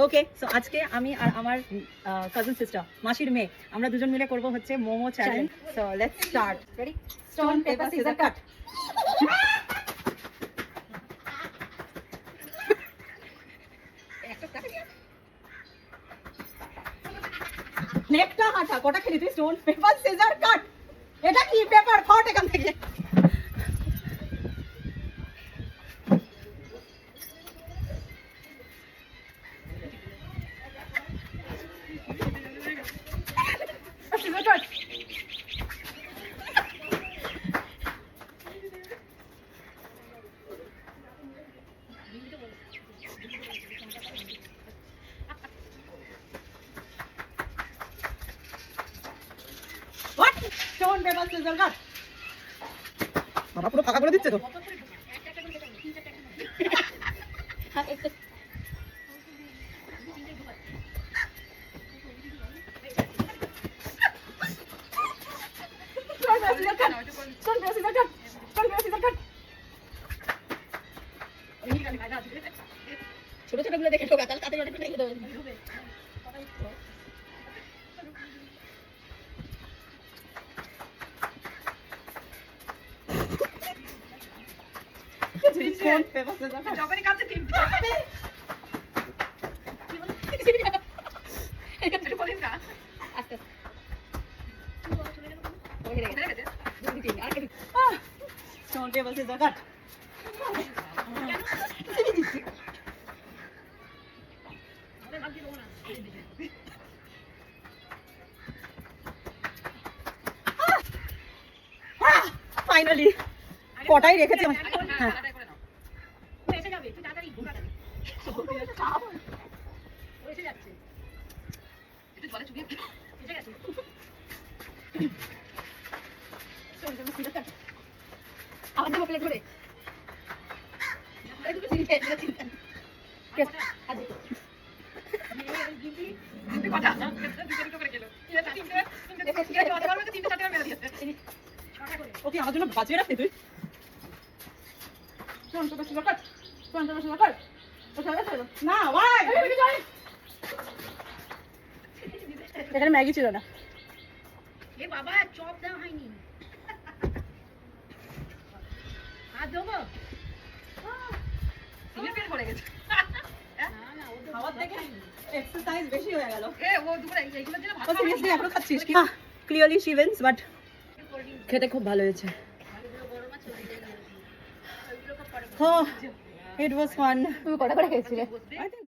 ওকে, so আজকে আমি আর আমার কাজিন সিস্টার মাসির মেয়ে আমরা দুজন মিলে করব হচ্ছে momo challenge. So let's start. Ready? Stone paper scissor cut. নেকটা হাঁটা কটা খেলি তুই? Stone paper scissor cut. এটা কি পেপার? ফট এখান থেকে। What? Stone paper scissors cut. বাবা পুরো ফাঁকা করে দিচ্ছে তো। ছোট ছোট গুলো দেখে ঠোকা, তাহলে তাতে করে ঠেকে দেবে। যখনই কাছে তিনটে বলিস না আস্তে স্টোন পেপার সিজার কাট। ফাইনালি কটাই রেখেছি। হ্যাঁ ওকে আমার জন্য বাঁচিয়ে রাখতে তুই। না এখানে ম্যাগি ছিল না। এ বাবা চপ দেওয়া হয়নি। আর দেবো সিলিপের পড়ে গেছে। খাওয়ার থেকে এক্সারসাইজ বেশি হয়ে গেল। এ ও দুপুরে এইগুলোর জন্য ভাত সিরিয়াসলি এখনো খাচ্ছিস কি? ক্লিয়ারলি শি উইন্স, বাট খেতে খুব ভালো হয়েছে। Oh, it was fun. তুমি কটা করে খেয়েছিলে? I think